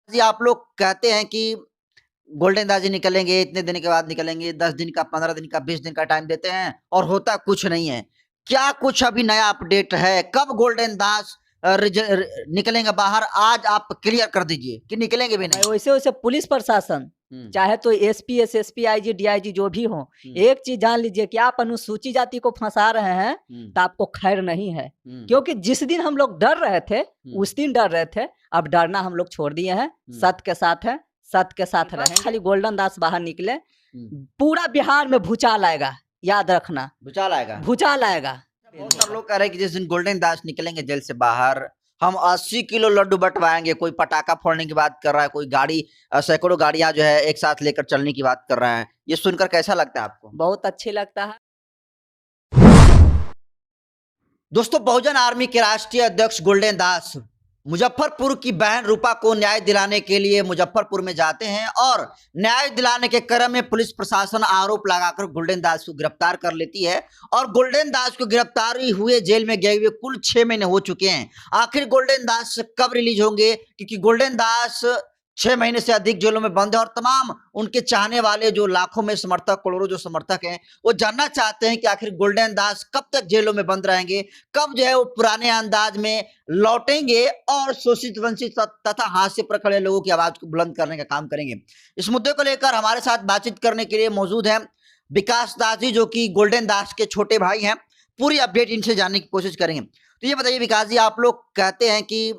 जी, आप लोग कहते हैं कि गोल्डन दाजी निकलेंगे, इतने दिन के बाद निकलेंगे, 10 दिन का, 15 दिन का, 20 दिन का टाइम देते हैं और होता कुछ नहीं है। क्या कुछ अभी नया अपडेट है? कब गोल्डन दास निकलेंगे बाहर? आज आप क्लियर कर दीजिए कि निकलेंगे भी नहीं। वैसे वैसे पुलिस प्रशासन चाहे तो एसपी एसएसपी आईजी डीआईजी जो भी हो, एक चीज जान लीजिए कि आप अनुसूचित जाति को फंसा रहे हैं तो आपको खैर नहीं है। क्योंकि जिस दिन हम लोग डर रहे थे उस दिन डर रहे थे, अब डरना हम लोग छोड़ दिए हैं। सत्य के साथ है, सत्य के साथ रहे। खाली गोल्डन दास बाहर निकले, पूरा बिहार में भूचाल आएगा, याद रखना। भूचाल आएगा, भूचाल आएगा। बहुत सारे लोग कह रहे हैं कि जिस दिन गोल्डन दास निकलेंगे जेल से बाहर, हम 80 किलो लड्डू बंटवाएंगे। कोई पटाखा फोड़ने की बात कर रहा है, कोई गाड़ी, सैकड़ों गाड़ियां जो है एक साथ लेकर चलने की बात कर रहा है। ये सुनकर कैसा लगता है आपको? बहुत अच्छी लगता है। दोस्तों, बहुजन आर्मी के राष्ट्रीय अध्यक्ष गोल्डन दास मुजफ्फरपुर की बहन रूपा को न्याय दिलाने के लिए मुजफ्फरपुर में जाते हैं और न्याय दिलाने के क्रम में पुलिस प्रशासन आरोप लगाकर गोल्डन दास को गिरफ्तार कर लेती है। और गोल्डन दास को गिरफ्तारी हुए जेल में गए हुए कुल 6 महीने हो चुके हैं। आखिर गोल्डन दास कब रिलीज होंगे? क्योंकि गोल्डन दास 6 महीने से अधिक जेलों में बंद है और तमाम उनके चाहने वाले जो लाखों में समर्थक, करोड़ों जो समर्थक हैं, वो जानना चाहते हैं कि आखिर गोल्डन दास कब तक जेलों में बंद रहेंगे, कब जो है वो पुराने अंदाज में लौटेंगे और शोषित वंचित तथा हाशिए पर खड़े लोगों की आवाज को बुलंद करने का काम करेंगे। इस मुद्दे को लेकर हमारे साथ बातचीत करने के लिए मौजूद हैं विकास दास जी, जो कि गोल्डन दास के छोटे भाई हैं। पूरी अपडेट इनसे जानने की कोशिश करेंगे। तो ये बताइए विकास जी, आप लोग कहते हैं कि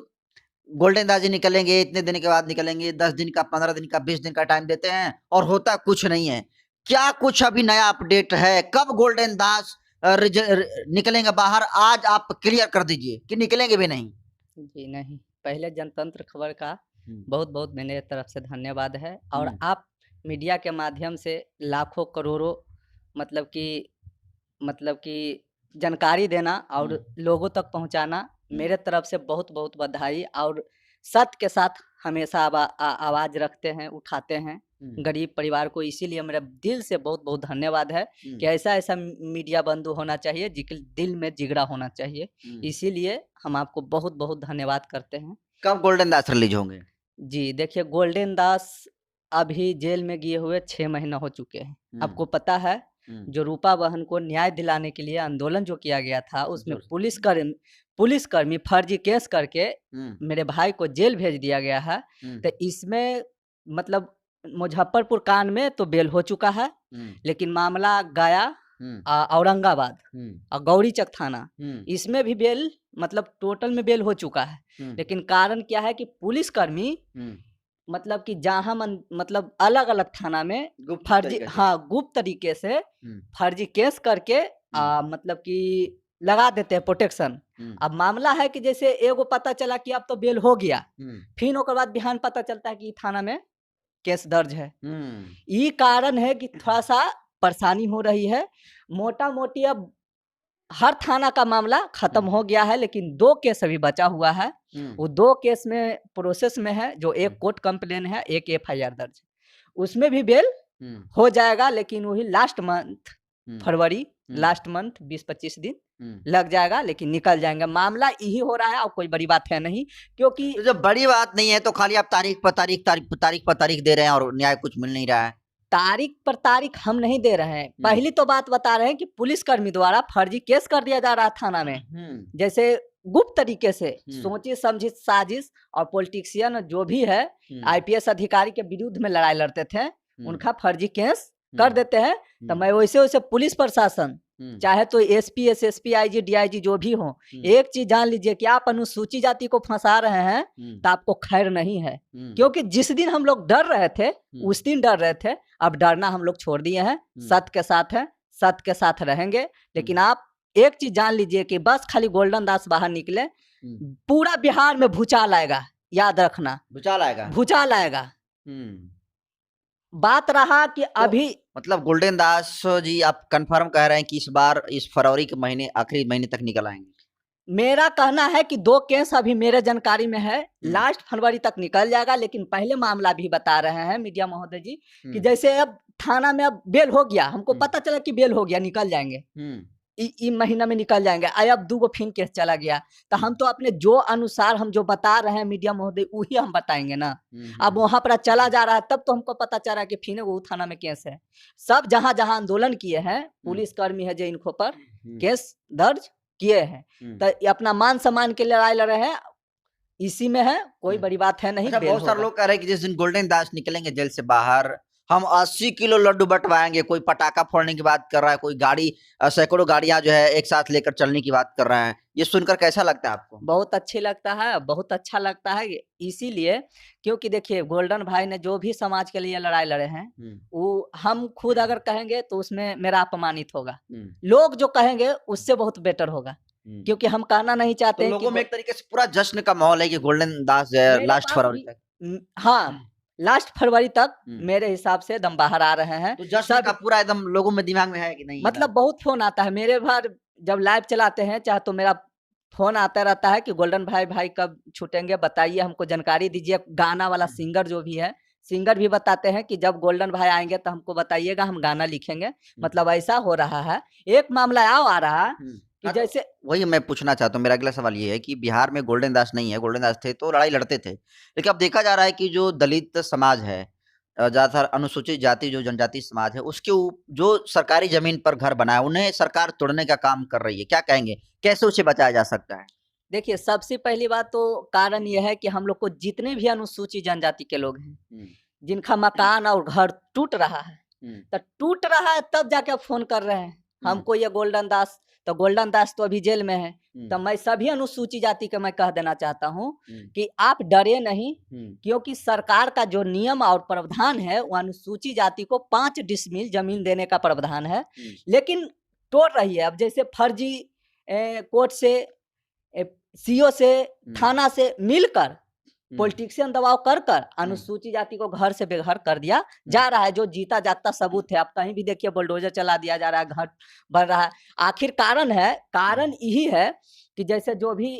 गोल्डन दास जी निकलेंगे, इतने दिन के बाद निकलेंगे, 10 दिन का, 15 दिन का, 20 दिन का टाइम देते हैं और होता कुछ नहीं है। क्या कुछ अभी नया अपडेट है? कब गोल्डन दास निकलेंगे बाहर? आज आप क्लियर कर दीजिए कि निकलेंगे भी नहीं। जी नहीं, पहले जनतंत्र खबर का बहुत बहुत मेरे तरफ से धन्यवाद है। और आप मीडिया के माध्यम से लाखों करोड़ों मतलब कि जानकारी देना और लोगों तक पहुंचाना, मेरे तरफ से बहुत बहुत बधाई। और सत्य के साथ हमेशा आवाज रखते हैं, उठाते हैं गरीब परिवार को। इसीलिए मेरा दिल से बहुत बहुत धन्यवाद है कि ऐसा ऐसा मीडिया बंधु होना चाहिए जिसके दिल में जिगरा होना चाहिए। इसीलिए हम आपको बहुत बहुत धन्यवाद करते हैं। कब गोल्डन दास रिलीज होंगे? जी देखिए, गोल्डन दास अभी जेल में गए हुए 6 महीना हो चुके हैं। आपको पता है, जो रूपा बहन को न्याय दिलाने के लिए आंदोलन जो किया गया था, उसमें पुलिसकर्मी फर्जी केस करके मेरे भाई को जेल भेज दिया गया है। तो इसमें मतलब मुजफ्फरपुर कांड में तो बेल हो चुका है, लेकिन मामला गया औरंगाबाद और गौरीचक थाना, इसमें भी बेल मतलब टोटल में बेल हो चुका है। लेकिन कारण क्या है कि पुलिसकर्मी मतलब कि जहाँ मतलब अलग अलग थाना में गुप्त तरीके से फर्जी केस करके मतलब कि लगा देते हैं प्रोटेक्शन। अब मामला है कि जैसे एगो पता चला कि अब तो बेल हो गया, फिर ओकर बाद बिहान पता चलता है कि थाना में केस दर्ज है। ये कारण है कि थोड़ा सा परेशानी हो रही है। मोटा मोटी अब हर थाना का मामला खत्म हो गया है, लेकिन 2 केस अभी बचा हुआ है। वो 2 केस में प्रोसेस में है, जो एक कोर्ट कंप्लेन है, एक एफआईआर दर्ज। उसमें भी बेल हो जाएगा, लेकिन वही लास्ट मंथ फरवरी, लास्ट मंथ 20-25 दिन लग जाएगा, लेकिन निकल जाएंगे। मामला यही हो रहा है और कोई बड़ी बात है नहीं। क्योंकि तो जब बड़ी बात नहीं है तो खाली आप तारीख पर तारीख दे रहे हैं और न्याय कुछ मिल नहीं रहा है। तारीख पर तारीख हम नहीं दे रहे हैं। पहली तो बात बता रहे हैं कि पुलिसकर्मी द्वारा फर्जी केस कर दिया जा रहा है थाना में, जैसे गुप्त तरीके से सोची समझी साजिश। और पॉलिटिशियन जो भी है, आईपीएस अधिकारी के विरुद्ध में लड़ाई लड़ते थे, उनका फर्जी केस कर देते हैं। तो मैं वैसे वैसे पुलिस प्रशासन चाहे तो एसपी एसएसपी आईजी डीआईजी जो भी हो, एक चीज जान लीजिए कि आप अनुसूचित जाति को फंसा रहे हैं तो आपको खैर नहीं है। क्योंकि जिस दिन हम लोग डर रहे थे उस दिन डर रहे थे, अब डरना हम लोग छोड़ दिए हैं। सत्य के साथ है, सत्य के साथ रहेंगे। लेकिन आप एक चीज जान लीजिए कि बस खाली गोल्डन दास बाहर निकले, पूरा बिहार में भूचाल आएगा, याद रखना। भूचाल आएगा, भूचाल आएगा। बात रहा कि अभी मतलब गोल्डन दास जी आप कंफर्म कह रहे हैं कि इस बार इस फरवरी के महीने, आखिरी महीने तक निकल आएंगे? मेरा कहना है कि 2 केस अभी मेरे जानकारी में है, लास्ट फरवरी तक निकल जाएगा। लेकिन पहले मामला भी बता रहे हैं मीडिया महोदय जी कि जैसे अब थाना में अब बेल हो गया, हमको पता चला कि बेल हो गया, निकल जाएंगे। ई महीना में निकल जाएंगे, आए अब 2 गो फिर केस चला गया, तो हम तो अपने जो अनुसार हम जो बता रहे हैं मीडिया महोदय वही हम बताएंगे ना। अब वहां पर चला जा रहा है तब तो हमको पता चल रहा है कि फिर वो थाना में केस है। सब जहां जहां आंदोलन किए हैं पुलिस कर्मी है जो इनको पर केस दर्ज किए हैं, तो ये अपना मान सम्मान के लड़ाई लड़ रहे हैं, इसी में है, कोई बड़ी बात है नहीं। अच्छा, बेल बहुत सारे होगा। लोग कह रहे हैं कि जिस दिन गोल्डन दास निकलेंगे जेल से बाहर, हम 80 किलो लड्डू बंटवाएंगे। कोई पटाखा फोड़ने की बात कर रहा है, कोई गाड़ी सैकड़ों गाड़ियां जो है एक साथ लेकर चलने की बात कर रहा है। ये सुनकर कैसा लगता है आपको? बहुत अच्छी लगता है, बहुत अच्छा लगता है, इसीलिए क्योंकि देखिए गोल्डन भाई ने जो भी समाज के लिए लड़ाई लड़े हैं, वो हम खुद अगर कहेंगे तो उसमें मेरा अपमानित होगा, लोग जो कहेंगे उससे बहुत बेटर होगा, क्योंकि हम कहना नहीं चाहते तो हैं लोगों कि में एक तरीके से पूरा जश्न का माहौल है कि गोल्डन दास जो है मेरे लास्ट पास फरवरी भी- तक। हाँ, लास्ट फरवरी तक हम्म। मेरे हिसाब से दम बाहर आ रहे हैं। तो जश्न सब का पूरा एकदम लोगों में दिमाग में है कि नहीं? मतलब बहुत फोन आता है मेरे भर, जब लाइव चलाते हैं चाहे तो मेरा फोन आता रहता है कि गोल्डन भाई भाई कब छूटेंगे, बताइए हमको जानकारी दीजिए। गाना वाला सिंगर जो भी है, सिंगर भी बताते हैं कि जब गोल्डन भाई आएंगे तो हमको बताइएगा, हम गाना लिखेंगे। मतलब ऐसा हो रहा है। एक मामला आ रहा है कि जैसे वही मैं पूछना चाहता हूँ, मेरा अगला सवाल ये है कि बिहार में गोल्डन दास नहीं है। गोल्डन दास थे तो लड़ाई लड़ते थे, लेकिन अब देखा जा रहा है कि जो दलित समाज है, ज्यादातर अनुसूचित जाति जो जनजाति समाज है, उसके जो सरकारी जमीन पर घर बना है उन्हें सरकार तोड़ने का काम कर रही है। क्या कहेंगे, कैसे उसे बचाया जा सकता है? देखिए सबसे पहली बात तो कारण यह है कि हम लोग को जितने भी अनुसूचित जनजाति के लोग हैं, जिनका मकान और घर टूट रहा है, तो टूट रहा है तब जाके आप फोन कर रहे हैं हमको ये गोल्डन दास। तो गोल्डन दास तो अभी जेल में है। तो मैं सभी अनुसूचित जाति का मैं कह देना चाहता हूँ कि आप डरे नहीं, क्योंकि सरकार का जो नियम और प्रावधान है वो अनुसूचित जाति को 5 डिसमिल जमीन देने का प्रावधान है, लेकिन तोड़ रही है। अब जैसे फर्जी कोर्ट से, सीओ से, थाना से मिलकर पॉलिटिशियन दबाव कर अनुसूचित जाति को घर से बेघर कर दिया जा रहा है, जो जीता जाता सबूत है। आप कहीं भी देखिए बुलडोजर चला दिया जा रहा है, घर बन रहा है। आखिर कारण यही है कि जैसे जो भी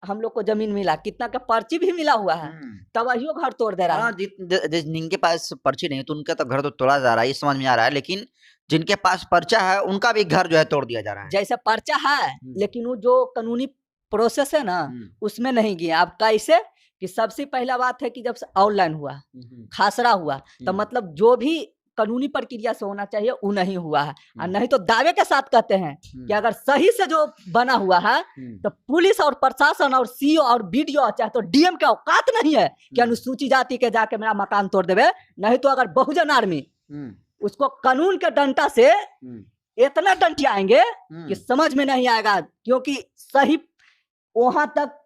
हम लोग को जमीन मिला, कितना का पर्ची भी मिला हुआ है, तब वही घर तोड़ दे रहा है। जिनके पास पर्ची नहीं तो उनका तो घर तो तोड़ा जा रहा है, ये समझ में आ रहा है, लेकिन जिनके पास पर्चा है उनका भी घर जो है तोड़ दिया जा रहा है। जैसे पर्चा है लेकिन वो जो कानूनी प्रोसेस है ना उसमें नहीं गया। अब कैसे कि सबसे पहला बात है कि जब से ऑनलाइन हुआ, खासरा हुआ, तो मतलब जो भी कानूनी प्रक्रिया से होना चाहिए वो नहीं हुआ है। और नहीं तो दावे के साथ कहते हैं कि अगर सही से जो बना हुआ है तो पुलिस और प्रशासन और सीओ और बीडीओ चाहे तो डीएम के औकात नहीं है कि अनुसूचित जाति के जाके मेरा मकान तोड़ देवे। नहीं तो अगर बहुजन आर्मी उसको कानून के डंडा से इतना डंटियाएंगे कि समझ में नहीं आएगा, क्योंकि सही वहां तक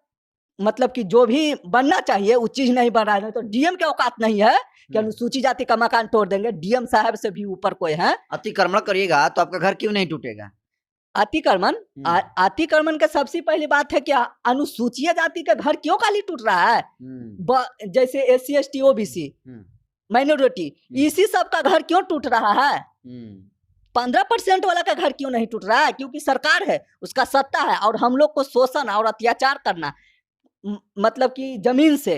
मतलब कि जो भी बनना चाहिए वो चीज नहीं बन रहा है। तो डीएम के औकात नहीं है कि अनुसूचित जाति का मकान तोड़ देंगे। डीएम साहब से भी ऊपर कोई है। अतिक्रमण करिएगा तो आपका घर क्यों नहीं टूटेगा? अतिक्रमण के सबसे पहली बात है कि अनुसूचित जाति का घर क्यों खाली टूट रहा है? जैसे SC ST OBC माइनॉरिटी, इसी सब का घर क्यों टूट रहा है? 15% वाला का घर क्यों नहीं टूट रहा है? क्योंकि सरकार है, उसका सत्ता है, और हम लोग को शोषण और अत्याचार करना, मतलब कि जमीन से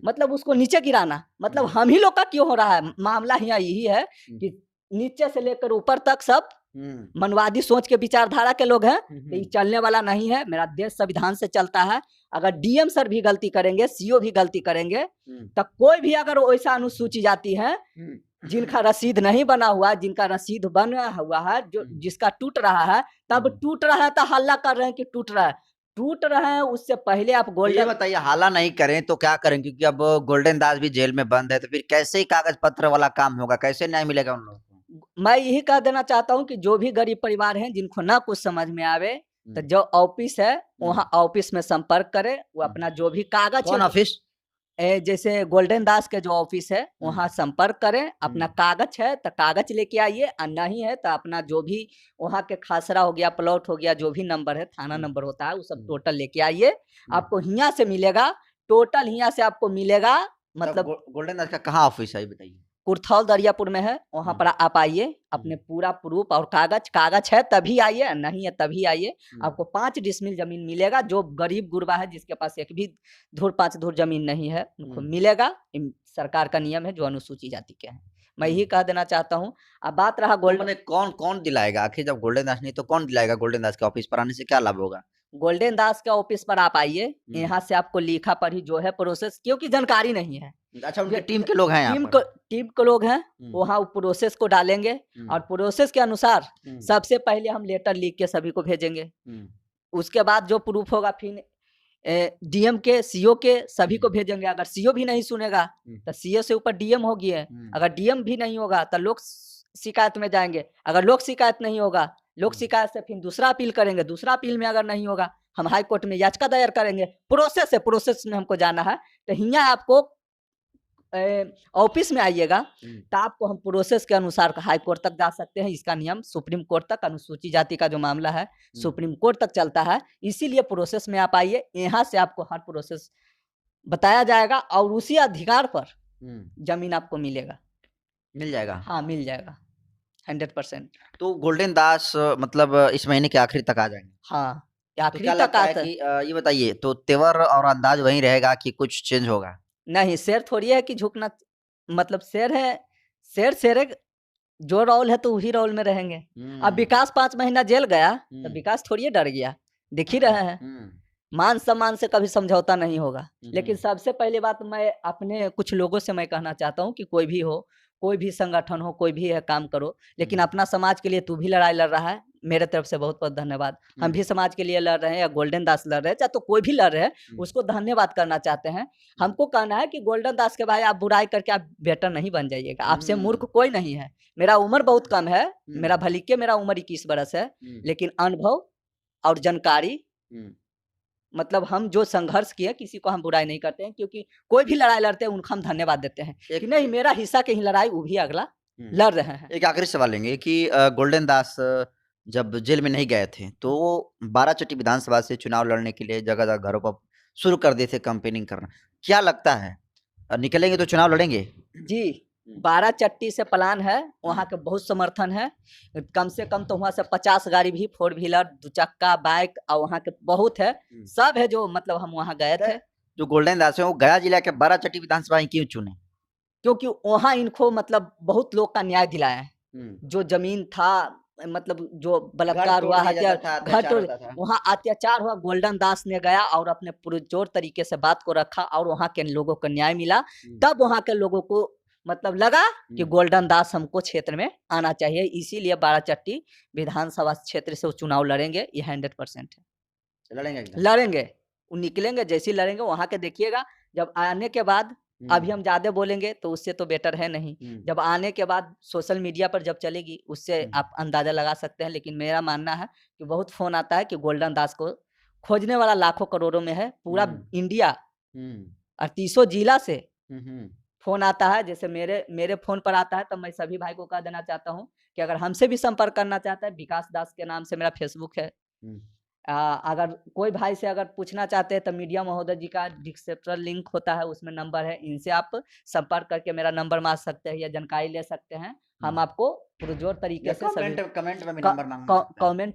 मतलब उसको नीचे गिराना, मतलब हम ही लोग का क्यों हो रहा है? मामला यही है कि नीचे से लेकर ऊपर तक सब मनवादी सोच के विचारधारा के लोग हैं। तो ये चलने वाला नहीं है। मेरा देश संविधान से चलता है। अगर डीएम सर भी गलती करेंगे, सीओ भी गलती करेंगे, तो कोई भी अगर वैसा अनुसूचित जाति है जिनका रसीद नहीं बना हुआ, जिनका रसीद बना हुआ है, जो जिसका टूट रहा है, तब टूट रहा है तो हल्ला कर रहे हैं कि टूट रहा है। उससे पहले आप गोल्डन बताइए, हाला नहीं करें तो क्या करें? क्योंकि अब गोल्डन दास भी जेल में बंद है, तो फिर कैसे ही कागज पत्र वाला काम होगा? कैसे न्याय मिलेगा उन लोगों को? मैं यही कह देना चाहता हूँ कि जो भी गरीब परिवार हैं जिनको ना कुछ समझ में आवे, तो जो ऑफिस है वहाँ ऑफिस में संपर्क करे। वो अपना जो भी कागज, कौन ऑफिस? जैसे गोल्डन दास के जो ऑफिस है वहाँ संपर्क करें। अपना कागज है तो कागज लेके आइए, और नहीं है तो अपना जो भी वहाँ के खासरा हो गया, प्लॉट हो गया, जो भी नंबर है, थाना नंबर होता है, वो सब टोटल लेके आइए। आपको हियाँ से मिलेगा, टोटल हियाँ से आपको मिलेगा। मतलब गोल्डन दास का कहाँ ऑफिस है बताइए? कुर्थौल दरियापुर में है। वहाँ पर आप आइए, अपने पूरा प्रूफ और कागज है तभी आइए, नहीं है तभी आइए। आपको 5 डिसमिल जमीन मिलेगा। जो गरीब गुरबा है, जिसके पास एक भी धूर 5 धूर जमीन नहीं है, उनको मिलेगा। सरकार का नियम है जो अनुसूचित जाति के हैं। मैं यही कह देना चाहता हूँ। अब बात रहा तो गोल्डन मैंने कौन कौन दिलाएगा आखिर, जब गोल्डन दास नहीं तो कौन दिलाएगा? गोल्डन दास के ऑफिस पर आने से क्या लाभ होगा? गोल्डन दास के ऑफिस पर आप आइए, हम्म। यहाँ से आपको लिखा पढ़ी जो है प्रोसेस, क्योंकि जानकारी नहीं है। अच्छा, उनके ये टीम के लोग हैं यहाँ टीम पर? को टीम के लोग हैं, हम्म, वहाँ प्रोसेस को डालेंगे हम्म, और प्रोसेस के अनुसार हम्म, सबसे पहले हम लेटर लिख के सभी को भेजेंगे। हम्म, उसके बाद जो प्रूफ होगा फिर डीएम के, सीओ के सभी को भेजेंगे। अगर सीओ भी नहीं सुनेगा तो सीओ से ऊपर डीएम होगी है। अगर डीएम भी नहीं होगा तो लोक शिकायत में जाएंगे। अगर लोक शिकायत नहीं होगा, लोक शिकायत से फिर दूसरा अपील करेंगे। दूसरा अपील में अगर नहीं होगा, हम हाई कोर्ट में याचिका दायर करेंगे। प्रोसेस है, प्रोसेस में हमको जाना है। तो यहाँ आपको ऑफिस में आइएगा तो आपको हम प्रोसेस के अनुसार हाई कोर्ट तक जा सकते हैं। इसका नियम सुप्रीम कोर्ट तक, अनुसूचित जाति का जो मामला है सुप्रीम कोर्ट तक चलता है। इसीलिए प्रोसेस में आप आइए, यहाँ से आपको हर प्रोसेस बताया जाएगा और उसी अधिकार पर जमीन आपको मिलेगा। मिल जाएगा? हाँ, मिल जाएगा 100%। तो गोल्डन दास मतलब इस महीने के आखिरी तक आ जाएंगे? हाँ, तो आखिरी क्या तक लगता है आता कि ये बताइए, तो तेवर और अंदाज वही रहेगा कि कुछ चेंज होगा? नहीं, शेर थोड़ी है कि झुकना, मतलब शेर है, शेर है, जो रोल है तो वही रोल में रहेंगे। अब विकास 5 महीना जेल गया तो विकास थोड़ी डर गया, दिख ही रहे हैं। मान सम्मान से कभी समझौता नहीं होगा। लेकिन सबसे पहली बात मैं अपने कुछ लोगों से मैं कहना चाहता हूँ कि कोई भी हो, कोई भी संगठन हो, कोई भी है, काम करो, लेकिन अपना समाज के लिए तू भी लड़ाई लड़ रहा है, मेरे तरफ से बहुत बहुत धन्यवाद। हम भी समाज के लिए लड़ रहे हैं, या गोल्डन दास लड़ रहे हैं, चाहे तो कोई भी लड़ रहे हैं, उसको धन्यवाद करना चाहते हैं। हमको कहना है कि गोल्डन दास के भाई आप बुराई करके आप बेटर नहीं बन जाइएगा। आपसे मूर्ख कोई नहीं है। मेरा उम्र बहुत कम है, मेरा भलिके मेरा उम्र 21 बरस है, लेकिन अनुभव और जानकारी, मतलब हम जो संघर्ष किए, किसी को हम बुराई नहीं करते हैं। क्योंकि कोई भी लड़ाई लड़ते हैं उनको हम धन्यवाद देते हैं कि नहीं, मेरा हिस्सा की ही लड़ाई वो भी अगला लड़ रहे हैं। एक आखिरी सवाल लेंगे कि गोल्डन दास जब जेल में नहीं गए थे तो वो 12 विधानसभा से चुनाव लड़ने के लिए जगह जगह घरों पर शुरू कर दिए थे कैंपेनिंग करना। क्या लगता है, निकलेंगे तो चुनाव लड़ेंगे? जी, 12 से प्लान है, वहाँ के बहुत समर्थन है। कम से कम तो वहाँ से 50 गाड़ी भी, 4 व्हीलर, 2 चक्का, बाइक, और वहाँ के बहुत है, सब है जो मतलब हम वहाँ गए थे। जो गोल्डन दास है वो गया जिला के 12 विधानसभा ही क्यों चुने? क्योंकि वहाँ इनको मतलब बहुत लोग का न्याय दिलाया है। जो जमीन था, मतलब जो बलात्कार हुआ, हत्या, घर तोड़, वहाँ अत्याचार हुआ, गोल्डन दास ने गया और अपने पुरजोर तरीके से बात को रखा और वहाँ के लोगों को न्याय मिला। तब वहाँ के लोगों को मतलब लगा कि गोल्डन दास हमको क्षेत्र में आना चाहिए। इसीलिए 12 विधानसभा क्षेत्र से वो चुनाव लड़ेंगे, ये 100% है। लड़ेंगे, वो निकलेंगे, जैसे लड़ेंगे वहाँ के देखिएगा। जब आने के बाद, अभी हम ज्यादा बोलेंगे तो उससे तो बेटर है नहीं। जब आने के बाद सोशल मीडिया पर जब चलेगी, उससे आप अंदाजा लगा सकते हैं। लेकिन मेरा मानना है कि बहुत फोन आता है कि गोल्डन दास को खोजने वाला लाखों करोड़ों में है, पूरा इंडिया और 30 जिला से फोन आता है। जैसे मेरे फोन पर आता है, तो मैं सभी भाई को कह देना चाहता हूँ कि अगर हमसे भी संपर्क करना चाहता है, विकास दास के नाम से मेरा फेसबुक है। अगर कोई भाई से अगर पूछना चाहते हैं तो मीडिया महोदय जी का डिस्क्रिप्शन लिंक होता है, उसमें नंबर है, इनसे आप संपर्क करके मेरा नंबर मांग सकते हैं या जानकारी ले सकते हैं। हम आपको पुरजोर तरीके से कमेंट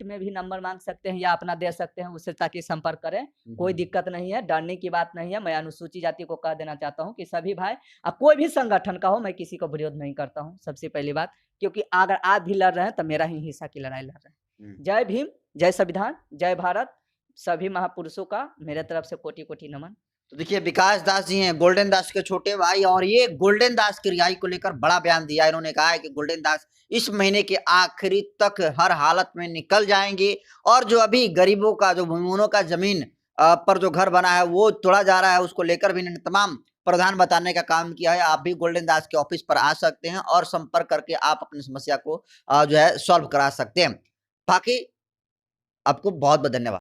में भी नंबर मांग सकते हैं या अपना दे सकते हैं उससे, ताकि संपर्क करें। कोई दिक्कत नहीं है, डरने की बात नहीं है। मैं अनुसूचित जाति को कह देना चाहता हूँ कि सभी भाई, अब कोई भी संगठन का हो, मैं किसी को विरोध नहीं करता हूँ, सबसे पहली बात। क्योंकि अगर आप भी लड़ रहे हैं तो मेरा ही हिस्सा की लड़ाई लड़ रहे हैं। जय भीम, जय संविधान, जय भारत। सभी महापुरुषों का मेरे तरफ से कोटि कोटि नमन। तो देखिए, विकास दास जी हैं गोल्डन दास के छोटे भाई, और ये गोल्डन दास की रिहाई को लेकर बड़ा बयान दिया। इन्होंने कहा है कि गोल्डन दास इस महीने के आखिरी तक हर हालत में निकल जाएंगे, और जो अभी गरीबों का, जो भूमिहीनों का जमीन पर जो घर बना है वो तोड़ा जा रहा है, उसको लेकर भी इन्होंने तमाम प्रावधान बताने का काम किया है। आप भी गोल्डन दास के ऑफिस पर आ सकते हैं और संपर्क करके आप अपनी समस्या को जो है सॉल्व करा सकते हैं। बाकी आपको बहुत बहुत धन्यवाद।